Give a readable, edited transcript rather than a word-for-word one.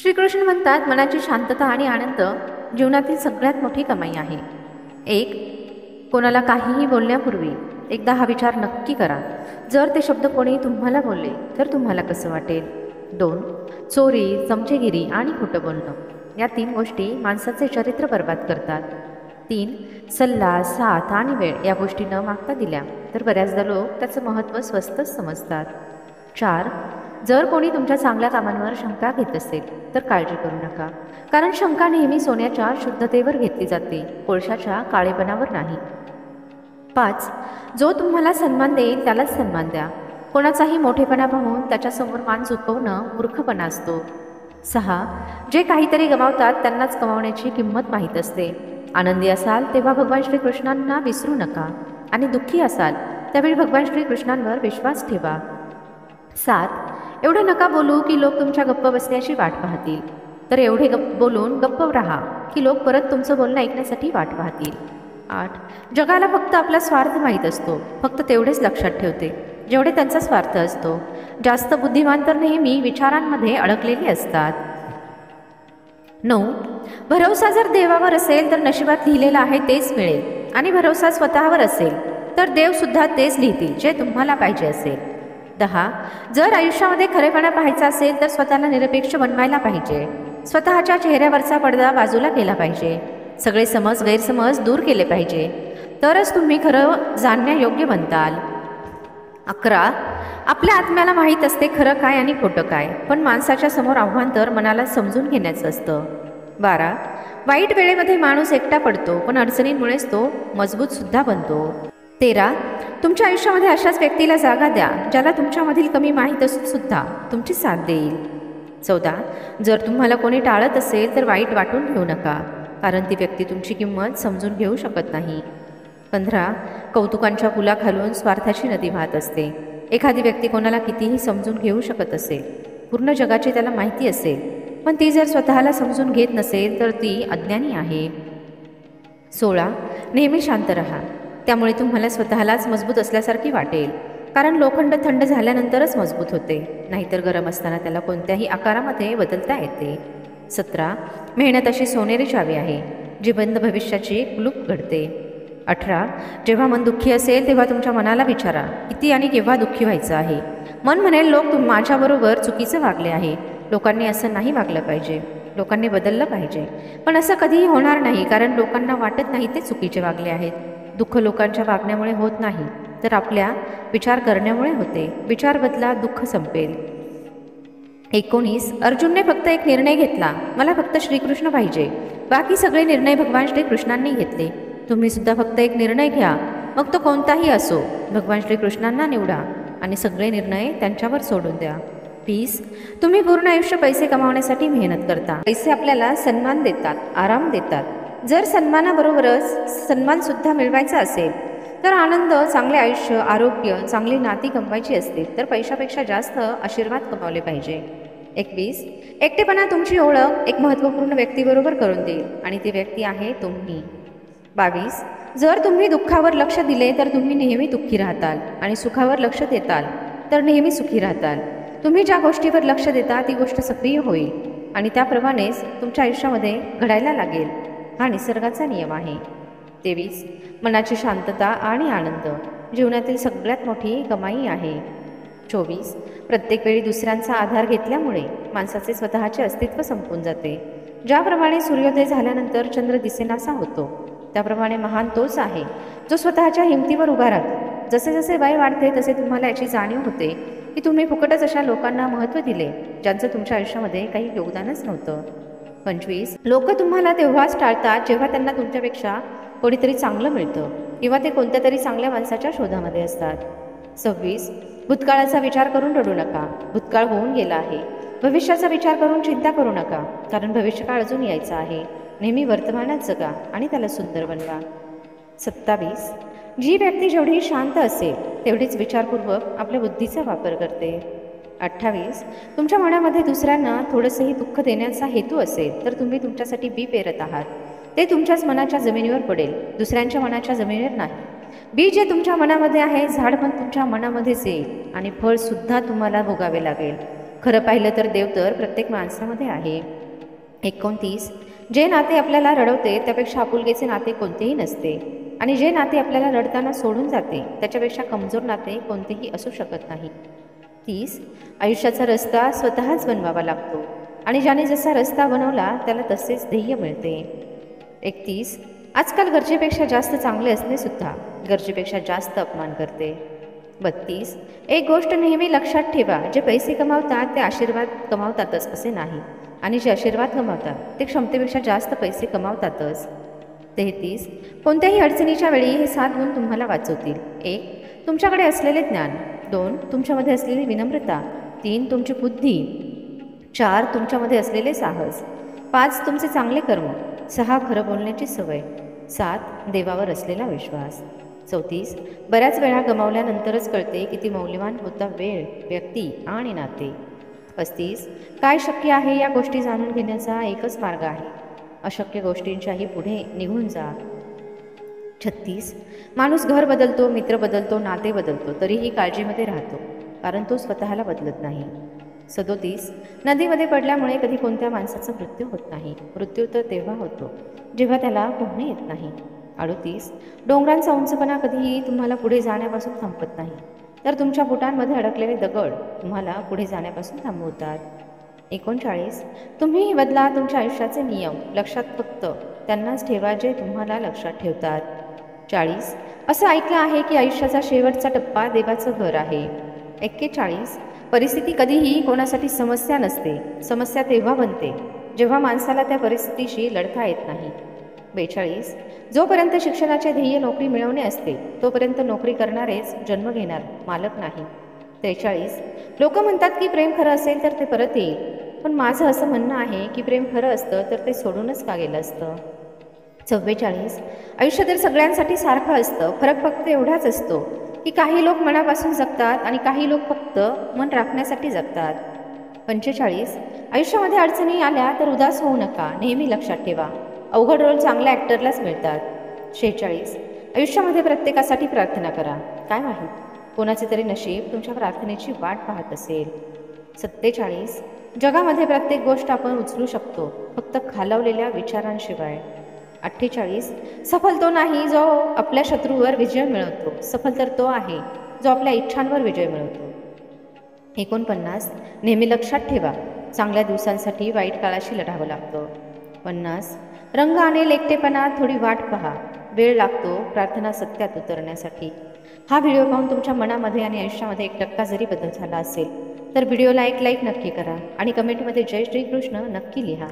श्रीकृष्ण म्हणतात, मनाची शांतता आणि आनंद जीवनातील सगळ्यात मोठी कमाई आहे. 1. कोणाला काहीही बोलण्यापूर्वी एकदा हा विचार नक्की करा, जर ते शब्द कोणी तुम्हाला बोलले तर तुम्हाला कसं वाटेल. 2. चोरी, चमचेगिरी आणि खोटं बोलणं या 3 गोष्टी माणसाचे चरित्र बर्बाद करतात. 3. सल्ला, साथ आणि वेळ या गोष्टी न मागता दिल्या तर बऱ्याचदा लोक त्याचं महत्त्व स्वस्तच समजतात. 4. जर कोणी तुमच्या चांगल्या कामांवर शंका घेत असेल तर काळजी करू नका, कारण शंका नेहमी सोन्याच्या शुद्धतेवर घेतली जाते, कोळशाच्या काळेपणावर नाही. 5. जो तुम्हाला सन्मान देईल त्यालाच सन्मान द्या. कोणाचाही मोठेपणा पाहून त्याच्यासमोर मान झुकवणं मूर्खपणा असतो. 6. जे काहीतरी गमावतात त्यांनाच गमावण्याची किंमत माहीत असते. आनंदी असाल तेव्हा भगवान श्रीकृष्णांना विसरू नका आणि दुःखी असाल त्यावेळी भगवान श्रीकृष्णांवर विश्वास ठेवा. 7. एवढं नका बोलू की लोक तुमच्या गप्प बसण्याची वाट पाहतील, तर एवढे बोलून गप्प राहा की लोक परत तुमचं बोलणं ऐकण्यासाठी वाट पाहतील. 8. जगाला फक्त आपला स्वार्थ माहीत असतो, फक्त तेवढेच लक्षात ठेवते जेवढे त्यांचा स्वार्थ असतो. जास्त बुद्धिमान तर नेहमी विचारांमध्ये अडकलेले असतात. 9. भरवसा जर देवावर असेल तर नशिबात लिहिलेलं आहे तेच मिळेल, आणि भरवसा स्वतःवर असेल तर देवसुद्धा तेच लिहितील जे तुम्हाला पाहिजे असेल. 10. जर आयुष्यामध्ये खरेपणा पाहायचा असेल तर स्वतःला निरपेक्ष बनवायला पाहिजे. स्वतःच्या चेहऱ्यावरचा पडदा बाजूला केला पाहिजे. सगळे समज गैरसमज दूर केले पाहिजे, तरच तुम्ही खरं जाणण्यायोग्य बनताल. 11. आपल्या आत्म्याला माहीत असते खरं काय आणि खोटं काय, पण माणसाच्या समोर आव्हान तर मनाला समजून घेण्याचं असतं. 12. वाईट वेळेमध्ये माणूस एकटा पडतो, पण अडचणींमुळेच तो मजबूत सुद्धा बनतो. 13. तुमच्या आयुष्यामध्ये अशाच व्यक्तीला जागा द्या ज्याला तुमच्यामधील कमी माहीत असून सुद्धा तुमची साथ देईल. 14. जर तुम्हाला कोणी टाळत असेल तर वाईट वाटून घेऊ नका, कारण ती व्यक्ती तुमची किंमत समजून घेऊ शकत नाही. 15. कौतुकांच्या पुलाखालून स्वार्थाची नदी वाहत असते. एखादी व्यक्ती कोणाला कितीही समजून घेऊ शकत असेल, पूर्ण जगाची त्याला माहिती असेल, पण ती जर स्वतःला समजून घेत नसेल तर ती अज्ञानी आहे. 16. नेहमी शांत राहा, त्यामुळे तुम्हाला स्वतःलाच मजबूत असल्यासारखी वाटेल, कारण लोखंड थंड झाल्यानंतरच मजबूत होते, नाहीतर गरम असताना त्याला कोणत्याही आकारामध्ये बदलता येते. 17. मेहनत अशी सोनेरी चावी आहे जी बंद भविष्याची कुलूप घडते. 18. जेव्हा मन दुःखी असेल तेव्हा तुमच्या मनाला विचारा किती आणि केव्हा दुःखी व्हायचं आहे. मन म्हणेल लोक माझ्याबरोबर चुकीचं वागले आहे, लोकांनी असं नाही वागलं पाहिजे, लोकांनी बदललं पाहिजे, पण असं कधीही होणार नाही, कारण लोकांना वाटत नाही ते चुकीचे वागले आहेत. दुःख लोकांच्या वागण्यामुळे होत नाही, तर आपल्या विचार करण्यामुळे होते. विचार बदला, दुःख संपेल. 19. अर्जुनने फक्त एक निर्णय घेतला, मला फक्त श्रीकृष्ण पाहिजे, बाकी सगळे निर्णय भगवान श्रीकृष्णांनी घेतले. तुम्ही सुद्धा फक्त एक निर्णय घ्या, मग तो कोणताही असो, भगवान श्रीकृष्णांना निवडा आणि सगळे निर्णय त्यांच्यावर सोडून द्या. 20. तुम्ही पूर्ण आयुष्य पैसे कमावण्यासाठी मेहनत करता. पैसे आपल्याला सन्मान देतात, आराम देतात. जर सन्मानाबरोबरच सन्मानसुद्धा मिळवायचा असेल तर आनंद, चांगले आयुष्य, आरोग्य, चांगली नाती कमवायची असतील तर पैशापेक्षा जास्त आशीर्वाद कमावले पाहिजे. 21. एकटेपणा तुमची ओळख एक महत्त्वपूर्ण व्यक्तीबरोबर करून देईल आणि ती व्यक्ती आहे तुम्ही. 22. जर तुम्ही दुःखावर लक्ष दिले तर तुम्ही नेहमी दुःखी राहताल, आणि सुखावर लक्ष देताल तर नेहमी सुखी राहताल. तुम्ही ज्या गोष्टीवर लक्ष देता ती गोष्ट सक्रिय होईल आणि त्याप्रमाणेच तुमच्या आयुष्यामध्ये घडायला लागेल. हा निसर्गाचा नियम आहे. 23. मनाची शांतता आणि आनंद जीवनातील सगळ्यात मोठी कमाई आहे. 24. प्रत्येक वेळी दुसऱ्यांचा आधार घेतल्यामुळे माणसाचे स्वतःचे अस्तित्व संपून जाते. ज्याप्रमाणे सूर्योदय झाल्यानंतर चंद्र दिसेनासा होतो, त्याप्रमाणे महान तोच आहे जो स्वतःच्या हिमतीवर उभा राहतो. जसे जसे वय वाढते तसे तुम्हाला याची जाणीव होते की तुम्ही फुकटच अशा लोकांना महत्त्व दिले ज्यांचं तुमच्या आयुष्यामध्ये काही योगदानच नव्हतं. 25. लोक तुम्हाला तेव्हाच टाळतात जेव्हा त्यांना तुमच्यापेक्षा कोणीतरी चांगलं मिळतं किंवा ते कोणत्या तरी चांगल्या माणसाच्या शोधामध्ये असतात. 26. भूतकाळाचा विचार करून रडू नका, भूतकाळ होऊन गेला आहे. भविष्याचा विचार करून चिंता करू नका, कारण भविष्यकाळ अजून यायचा आहे. नेहमी वर्तमानात जगा आणि त्याला सुंदर बनवा. 27. जी व्यक्ती जेवढी शांत असेल तेवढीच विचारपूर्वक आपल्या बुद्धीचा वापर करते. 28. तुमच्या मनामध्ये दुसऱ्यांना थोडंसंही दुःख देण्याचा हेतू असेल तर तुम्ही तुमच्यासाठी बी पेरत आहात. ते तुमच्याच मनाच्या जमिनीवर पडेल, दुसऱ्यांच्या मनाच्या जमिनीवर नाही. बी जे तुमच्या मनामध्ये आहे, झाड पण तुमच्या मनामध्येच येईल आणि फळसुद्धा तुम्हाला भोगावे लागेल. खरं पाहिलं तर देव तर प्रत्येक माणसामध्ये आहे. 29. जे नाते आपल्याला रडवते त्यापेक्षा आपुलकीचे नाते कोणतेही नसते, आणि जे नाते आपल्याला रडताना सोडून जाते त्याच्यापेक्षा कमजोर नाते कोणतेही असू शकत नाही. 30. आयुष्याचा रस्ता स्वतःच बनवावा लागतो, आणि ज्याने जसा रस्ता बनवला त्याला तसेच ध्येय मिळते. 31. आजकाल गरजेपेक्षा जास्त चांगले असणे सुद्धा गरजेपेक्षा जास्त अपमान करते. 32. एक गोष्ट नेहमी लक्षात ठेवा, जे पैसे कमावतात ते आशीर्वाद कमावतातच असे नाही, आणि जे आशीर्वाद कमावतात ते क्षमतेपेक्षा जास्त पैसे कमावतातच. 33. कोणत्याही अडचणीच्या वेळी हे 7 गुण तुम्हाला वाचवतील. 1. तुमच्याकडे असलेले ज्ञान. 2. तुमच्यामध्ये असलेली विनम्रता. 3. तुमची बुद्धी. 4. तुमच्यामध्ये असलेले साहस. 5. तुमचे चांगले कर्म. 6. खरं बोलण्याची सवय. 7. देवावर असलेला विश्वास. 34. बऱ्याच वेळा गमावल्यानंतरच कळते किती मौल्यवान होता वेळ, व्यक्ती आणि नाते. 35. काय शक्य आहे या गोष्टी जाणून घेण्याचा एकच मार्ग आहे, अशक्य गोष्टींच्याही पुढे निघून जा. 36. माणूस घर बदलतो, मित्र बदलतो, नाते बदलतो, तरीही काळजीमध्ये राहतो, कारण तो स्वतःला बदलत नाही. 37. नदीमध्ये पडल्यामुळे कधी कोणत्या माणसाचा मृत्यू होत नाही. मृत्यू तर तेव्हा होतो जेव्हा त्याला पोहणे येत नाही. 38. डोंगरांचा उंचपणा कधीही तुम्हाला पुढे जाण्यापासून थांबवत नाही, तर तुमच्या बुटांमध्ये अडकलेले दगड तुम्हाला पुढे जाण्यापासून थांबवतात. 39. तुम्हीही बदला तुमच्या आयुष्याचे नियम. लक्षात फक्त त्यांनाच ठेवा जे तुम्हाला लक्षात ठेवतात. 40. असं ऐकलं आहे की आयुष्याचा शेवटचा टप्पा देवाचं घर आहे. 41. परिस्थिती कधीही कोणासाठी समस्या नसते. समस्या तेव्हा बनते जेव्हा माणसाला त्या परिस्थितीशी लढता येत नाही. 42. जोपर्यंत शिक्षणाचे ध्येय नोकरी मिळवणे असते तोपर्यंत नोकरी करणारेच जन्म घेणार, मालक नाही. 43. लोक म्हणतात की प्रेम खरं असेल तर ते परत येईल, पण माझं असं म्हणणं आहे की प्रेम खरं असतं तर ते सोडूनच का गेलं असतं. 44. आयुष्य तर सगळ्यांसाठी सारखं असतं, फरक फक्त एवढाच असतो की काही लोक मनापासून जगतात आणि काही लोक फक्त मन राखण्यासाठी जगतात. 45. आयुष्यामध्ये अडचणी आल्या तर उदास होऊ नका, नेहमी लक्षात ठेवा अवघड रोल चांगल्या ॲक्टरलाच मिळतात. 46. आयुष्यामध्ये प्रत्येकासाठी प्रार्थना करा, काय माहीत कोणाचे तरी नशीब तुमच्या प्रार्थनेची वाट पाहत असेल. 47. जगामध्ये प्रत्येक गोष्ट आपण उचलू शकतो, फक्त खालावलेल्या विचारांशिवाय. 48. सफल तो नाही जो आपल्या शत्रूवर विजय मिळवतो, सफल तर तो आहे जो आपल्या इच्छांवर विजय मिळवतो. 49. नेहमी लक्षात ठेवा चांगल्या दिवसांसाठी वाईट काळाशी लढावं लागतं. 50. रंग आणि एकटेपणात थोडी वाट पहा, वेळ लागतो प्रार्थना सत्यात उतरण्यासाठी. हा व्हिडिओ पाहून तुमच्या मनामध्ये आणि आयुष्यामध्ये 1% जरी बदल झाला असेल तर व्हिडिओला एक लाईक नक्की करा आणि कमेंटमध्ये जय श्रीकृष्ण नक्की लिहा.